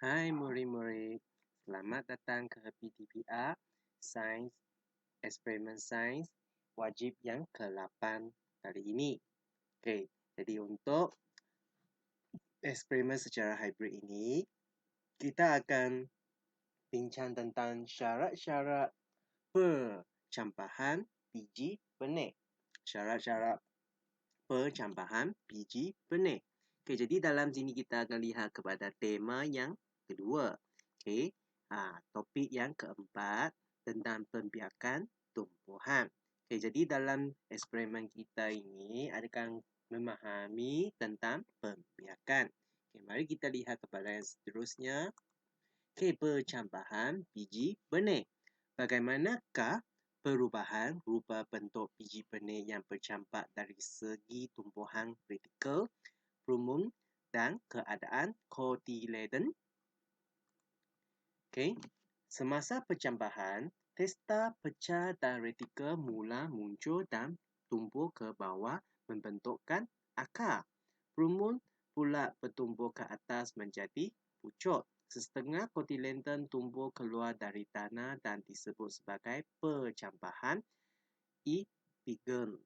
Hai murid-murid, selamat datang ke PDPR Sains Eksperimen Sains wajib yang ke-8 kali ini. Okey, jadi untuk eksperimen secara hybrid ini, kita akan bincang tentang syarat-syarat percampahan biji benih. Syarat-syarat percampahan biji benih. Okey, jadi dalam sini kita akan lihat kepada tema yang kedua. Okey, topik yang keempat tentang pembiakan tumbuhan. Okey, jadi dalam eksperimen kita ini akan memahami tentang pembiakan. Okey, mari kita lihat kepada yang seterusnya. Okey, percampahan biji benih. Bagaimanakah perubahan rupa bentuk biji benih yang bercampak dari segi tumbuhan retikul, rumen dan keadaan kotiledon? Okey, semasa percampahan, testa pecah dan retikul mula muncul dan tumbuh ke bawah membentukkan akar. Rumen pula bertumbuh ke atas menjadi pucuk. Setengah kotiledon tumbuh keluar dari tanah dan disebut sebagai percampahan epigel.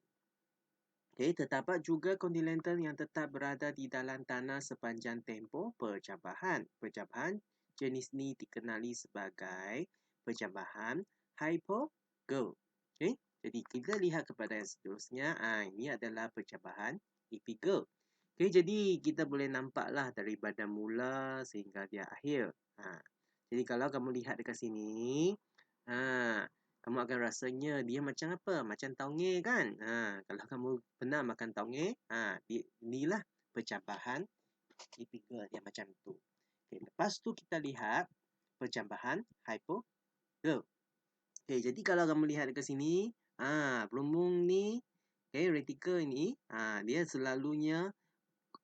Okay, terdapat juga kotiledon yang tetap berada di dalam tanah sepanjang tempoh percampahan. Percampahan jenis ini dikenali sebagai percampahan hypogel. Okay, jadi kita lihat kepada yang seterusnya. Ini adalah percampahan epigel. Okay, jadi kita boleh nampaklah daripada mula sehingga dia akhir. Jadi kalau kamu lihat dekat sini, kamu akan rasanya dia macam apa? Macam taunge kan? Kalau kamu pernah makan taunge, inilah percampahan epigel yang macam tu. Okay, lepas tu kita lihat percampahan hypogel. Okay, jadi kalau kamu lihat dekat sini, rumen ni, okay, retikul ini, dia selalunya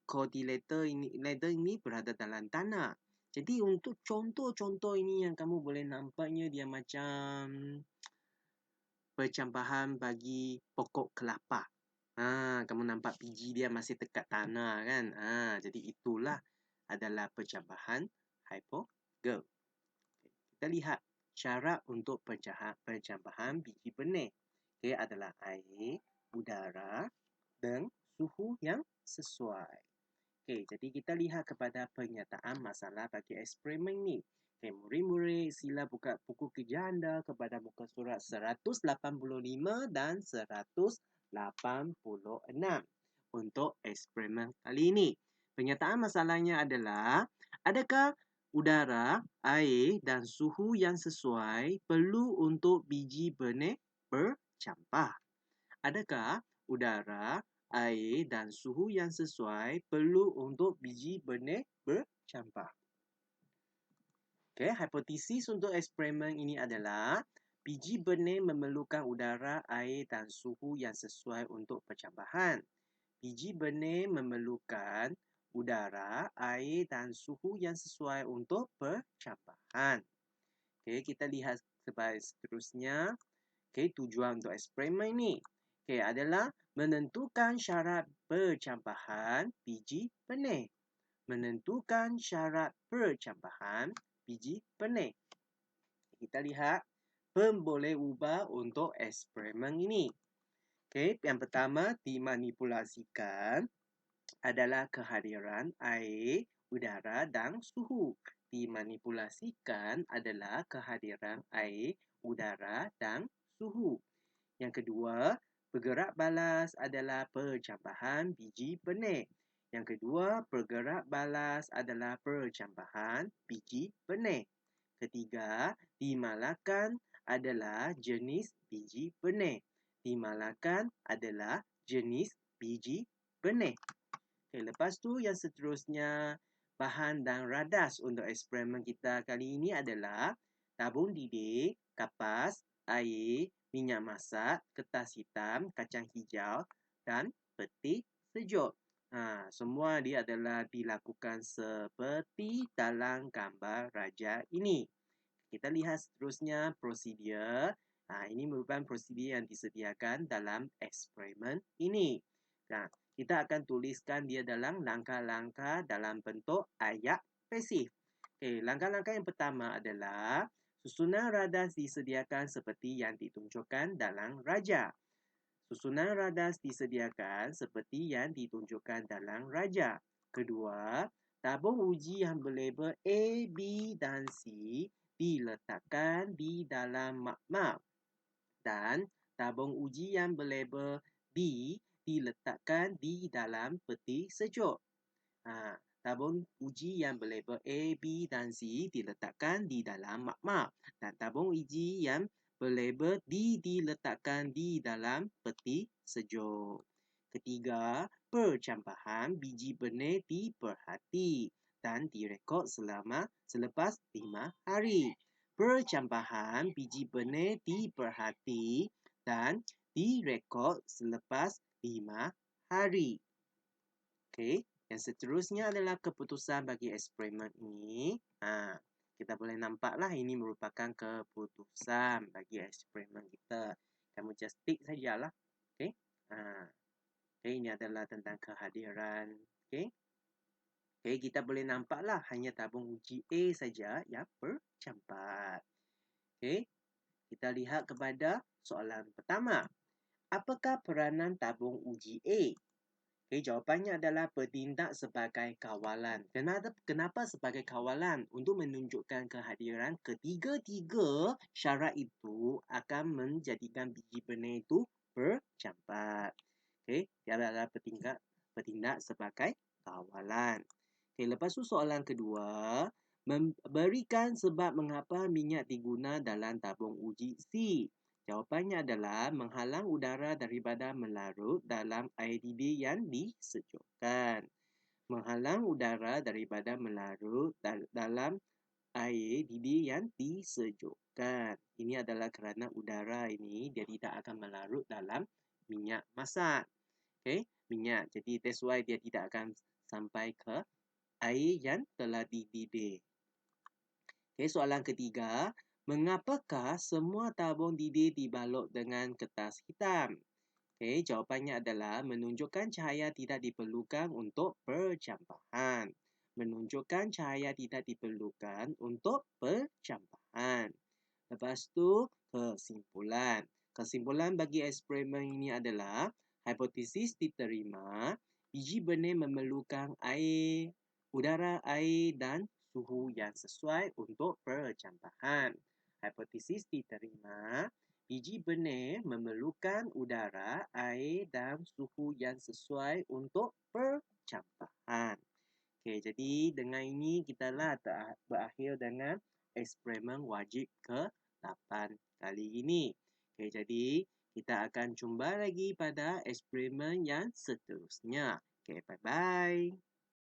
kotiledon ini berada dalam tanah. Jadi untuk contoh-contoh ini yang kamu boleh nampaknya dia macam percampahan bagi pokok kelapa. Kamu nampak biji dia masih dekat tanah kan? Jadi itulah adalah percampahan hypogel. Kita lihat syarat untuk percampahan biji benih. Okay, adalah air, udara dan suhu yang sesuai. Okay, jadi kita lihat kepada pernyataan masalah bagi eksperimen ni. Okay, murid-murid sila buka buku kerja anda kepada muka surat 185 dan 186 untuk eksperimen kali ini. Pernyataan masalahnya adalah, adakah udara, air dan suhu yang sesuai perlu untuk biji benih bercampah? Adakah udara, air dan suhu yang sesuai perlu untuk biji benih bercampah? Okay, hipotesis untuk eksperimen ini adalah biji benih memerlukan udara, air dan suhu yang sesuai untuk percampahan. Biji benih memerlukan udara, air dan suhu yang sesuai untuk percampahan. Okay, kita lihat seterusnya. Okay, tujuan untuk eksperimen ini. Okay, adalah menentukan syarat percampahan biji benih. Menentukan syarat percampahan biji benih. Kita lihat pemboleh ubah untuk eksperimen ini. Okay, yang pertama dimanipulasikan adalah kehadiran air, udara dan suhu. Dimanipulasikan adalah kehadiran air, udara dan suhu. Yang kedua, bergerak balas adalah percampahan biji benih. Yang kedua, bergerak balas adalah percampahan biji benih. Ketiga, dimalakan adalah jenis biji benih. Dimalakan adalah jenis biji benih. Okay, lepas tu yang seterusnya, bahan dan radas untuk eksperimen kita kali ini adalah tabung didik, kapas, air, minyak masak, kertas hitam, kacang hijau dan peti sejuk. Semua dia adalah dilakukan seperti dalam gambar raja ini. Kita lihat seterusnya prosedur. Ini merupakan prosedur yang disediakan dalam eksperimen ini. Kita akan tuliskan dia dalam langkah-langkah dalam bentuk ayat pasif. Okey, langkah-langkah yang pertama adalah susunan radas disediakan seperti yang ditunjukkan dalam raja. Susunan radas disediakan seperti yang ditunjukkan dalam raja. Kedua, tabung uji yang berlabel A, B dan C diletakkan di dalam makmah. Dan tabung uji yang berlabel B diletakkan di dalam peti sejuk. Tabung uji yang berlabel A, B dan C diletakkan di dalam makmah. Dan tabung uji yang berlabel D diletakkan di dalam peti sejuk. Ketiga, percampuran biji benih diperhati dan direkod selepas 5 hari. Percampuran biji benih diperhati dan direkod selepas 5 hari. Okey, yang seterusnya adalah keputusan bagi eksperimen ini. Kita boleh nampaklah ini merupakan keputusan bagi eksperimen kita. Kamu just tick sajalah. Okey. Okay, ini adalah tentang kehadiran. Okey. Okey, kita boleh nampaklah hanya tabung uji A saja yang bercampak. Okey. Kita lihat kepada soalan pertama. Apakah peranan tabung uji A? Okay, jawapannya adalah bertindak sebagai kawalan. Kenapa sebagai kawalan? Untuk menunjukkan kehadiran ketiga-tiga syarat itu akan menjadikan biji benih itu bercampak. Okay, dia adalah bertindak sebagai kawalan. Okay, lepas tu soalan kedua, memberikan sebab mengapa minyak diguna dalam tabung uji C. Jawapannya adalah menghalang udara daripada melarut dalam air didih yang disejukkan. Menghalang udara daripada melarut dalam air didih yang disejukkan. Ini adalah kerana udara ini dia tidak akan melarut dalam minyak masak. Okay, minyak. Jadi that's why dia tidak akan sampai ke air yang telah dididih. Okay, soalan ketiga. Mengapakah semua tabung didih dibalut dengan kertas hitam? Okay, jawapannya adalah menunjukkan cahaya tidak diperlukan untuk percampuran. Menunjukkan cahaya tidak diperlukan untuk percampuran. Lepas tu, kesimpulan. Kesimpulan bagi eksperimen ini adalah hipotesis diterima, biji benih memerlukan air, udara air dan suhu yang sesuai untuk percampuran. Hipotesis diterima, biji benih memerlukan udara, air dan suhu yang sesuai untuk percampuran. Okey, jadi dengan ini kita lah berakhir dengan eksperimen wajib ke-8 kali ini. Okey, jadi kita akan jumpa lagi pada eksperimen yang seterusnya. Okey, bye-bye.